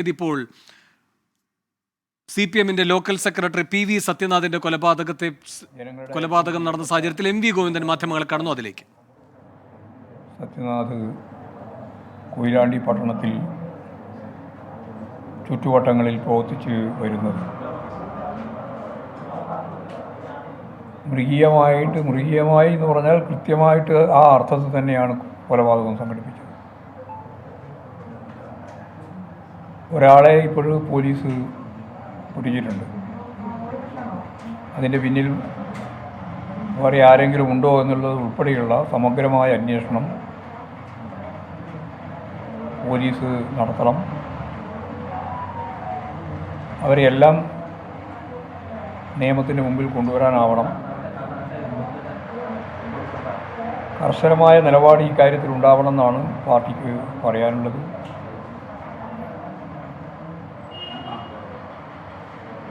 ഇതിപ്പോൾ CPM-ന്റെ local secretary PV സത്യനാഥിന്റെ കൊലപാതകം നടന്ന സാഹചര്യത്തിൽ MV ഗോവിന്ദൻ മാധ്യമങ്ങളെ കടന്നു. അതിലേക്ക് സത്യനാഥ് കൊയിലാണ്ടി പട്ടണത്തിൽ ചുറ്റുവട്ടങ്ങളിൽ പ്രവർത്തിച്ച് വരുന്നത് മൃഗീയമായി എന്ന് പറഞ്ഞാൽ കൃത്യമായിട്ട് ആ അർത്ഥത്തിൽ തന്നെയാണ് കൊലപാതകം സംഘടിപ്പിച്ചത്. ഒരാളെ ഇപ്പോഴും പോലീസ് പിടിച്ചിട്ടുണ്ട്. അതിൻ്റെ പിന്നിൽ വേറെ ആരെങ്കിലും ഉണ്ടോ എന്നുള്ളത് ഉൾപ്പെടെയുള്ള സമഗ്രമായ അന്വേഷണം പോലീസ് നടത്തണം. അവരെല്ലാം നിയമത്തിന് മുമ്പിൽ കൊണ്ടുവരാനാവണം. കർശനമായ നിലപാട് ഈ കാര്യത്തിൽ ഉണ്ടാവണമെന്നാണ് പാർട്ടിക്ക് പറയാനുള്ളത്.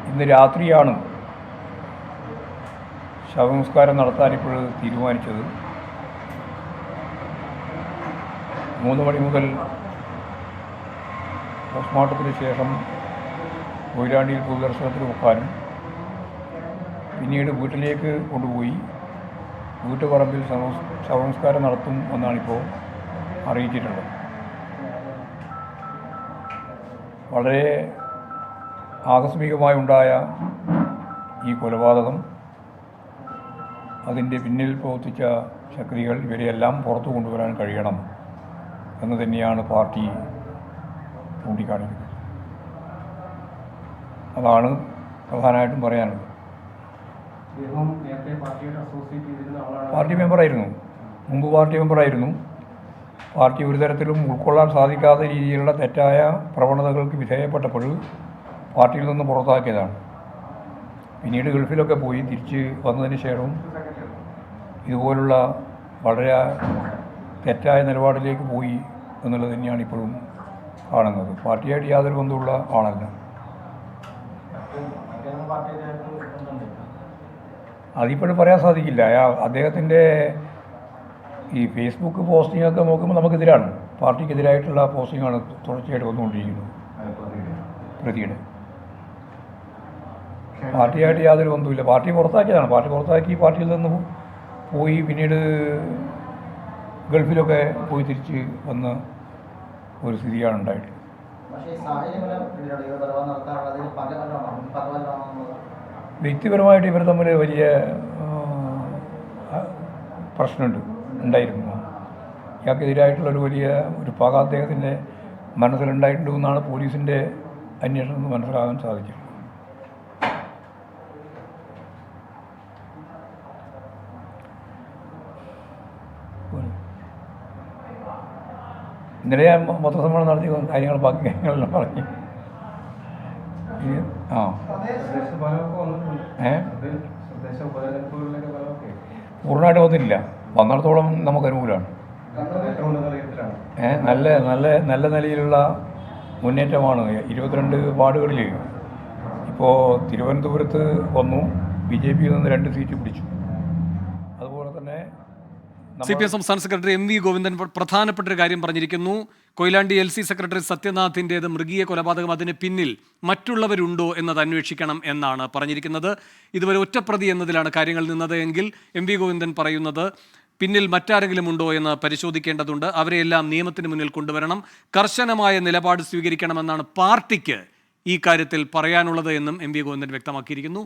ഇന്ന് രാത്രിയാണ് ശവസംസ്കാരം നടത്താൻ ഇപ്പോൾ തീരുമാനിച്ചത്. 3 മണി മുതൽ പോസ്റ്റ്മോർട്ടത്തിന് ശേഷം കൊയിലാണ്ടിയിൽ പൊതുദർശനത്തിന് വെക്കാനും പിന്നീട് വീട്ടിലേക്ക് കൊണ്ടുപോയി വീട്ടുപറമ്പിൽ ശവസംസ്കാരം നടത്തും എന്നാണിപ്പോൾ അറിയിച്ചിട്ടുള്ളത്. വളരെ ആകസ്മികമായി ഉണ്ടായ ഈ കൊലപാതകം, അതിൻ്റെ പിന്നിൽ പ്രവർത്തിച്ച ശക്തികൾ, ഇവരെയെല്ലാം പുറത്തു കൊണ്ടുവരാൻ കഴിയണം എന്ന് തന്നെയാണ് പാർട്ടി ചൂണ്ടിക്കാണിക്കുന്നത്. അതാണ് പ്രധാനമായിട്ടും പറയാനുള്ളത്. പാർട്ടി മെമ്പറായിരുന്നു, മുമ്പ് പാർട്ടി മെമ്പറായിരുന്നു. പാർട്ടി ഒരു തരത്തിലും ഉൾക്കൊള്ളാൻ സാധിക്കാത്ത രീതിയിലുള്ള തെറ്റായ പ്രവണതകൾക്ക് വിധേയപ്പെട്ടപ്പോൾ പാർട്ടിയിൽ നിന്ന് പുറത്താക്കിയതാണ്. പിന്നീട് ഗൾഫിലൊക്കെ പോയി തിരിച്ച് വന്നതിന് ശേഷവും ഇതുപോലുള്ള വളരെ തെറ്റായ നിലപാടിലേക്ക് പോയി എന്നുള്ളത് തന്നെയാണ് ഇപ്പോഴും കാണുന്നത്. പാർട്ടിയായിട്ട് യാതൊരു ബന്ധമുള്ള ആളല്ല. അതിപ്പോഴും പറയാൻ സാധിക്കില്ല. അദ്ദേഹത്തിൻ്റെ ഈ ഫേസ്ബുക്ക് പോസ്റ്റിങ്ങൊക്കെ നോക്കുമ്പോൾ നമുക്കെതിരാണ്, പാർട്ടിക്കെതിരായിട്ടുള്ള പോസ്റ്റിങ്ങാണ് തുടർച്ചയായിട്ട് വന്നുകൊണ്ടിരിക്കുന്നത്. പ്രതിയുടെ പാർട്ടിയായിട്ട് യാതൊരു ബന്ധവുമില്ല. പാർട്ടി പുറത്താക്കിയതാണ്. പാർട്ടി പുറത്താക്കി പാർട്ടിയിൽ നിന്ന് പോയി പിന്നീട് ഗൾഫിലൊക്കെ പോയി തിരിച്ച് വന്ന ഒരു സ്ഥിതിയാണ് ഉണ്ടായിട്ട്. വ്യക്തിപരമായിട്ട് ഇവർ തമ്മിൽ വലിയ ഉണ്ടായിരുന്നു. ഇയാൾക്കെതിരായിട്ടുള്ളൊരു വലിയ പക അദ്ദേഹത്തിൻ്റെ മനസ്സിലുണ്ടായിട്ടുണ്ടെന്നാണ് പോലീസിൻ്റെ അന്വേഷണം മനസ്സിലാകാൻ സാധിച്ചത്. ഇന്നലെ ഞാൻ പത്രസമ്മേളനം നടത്തി ബാക്കി കാര്യങ്ങളെല്ലാം പറഞ്ഞു. പൂർണ്ണമായിട്ട് വന്നില്ല. വന്നിടത്തോളം നമുക്ക് അനുകൂലമാണ്. നല്ല നിലയിലുള്ള മുന്നേറ്റമാണ്. 22 വാർഡുകളിൽ ഇപ്പോൾ തിരുവനന്തപുരത്ത് വന്നു. BJP-യിൽ നിന്ന് 2 സീറ്റ് പിടിച്ചു. അതുപോലെ തന്നെ CPM സംസ്ഥാന സെക്രട്ടറി MV ഗോവിന്ദൻ പ്രധാനപ്പെട്ടൊരു കാര്യം പറഞ്ഞിരിക്കുന്നു. കൊയിലാണ്ടി LC സെക്രട്ടറി സത്യനാഥിൻ്റേത് മൃഗീയ കൊലപാതകം, അതിന് പിന്നിൽ മറ്റുള്ളവരുണ്ടോ എന്നത് അന്വേഷിക്കണം എന്നാണ് പറഞ്ഞിരിക്കുന്നത്. ഇതുവരെ ഒറ്റപ്രതി എന്നതിലാണ് കാര്യങ്ങൾ നിന്നത് എങ്കിൽ MV ഗോവിന്ദൻ പറയുന്നത് പിന്നിൽ മറ്റാരെങ്കിലും ഉണ്ടോ എന്ന് പരിശോധിക്കേണ്ടതുണ്ട്. അവരെയെല്ലാം നിയമത്തിന് മുന്നിൽ കൊണ്ടുവരണം. കർശനമായ നിലപാട് സ്വീകരിക്കണമെന്നാണ് പാർട്ടിക്ക് ഈ കാര്യത്തിൽ പറയാനുള്ളത് എന്നും MV ഗോവിന്ദൻ വ്യക്തമാക്കിയിരിക്കുന്നു.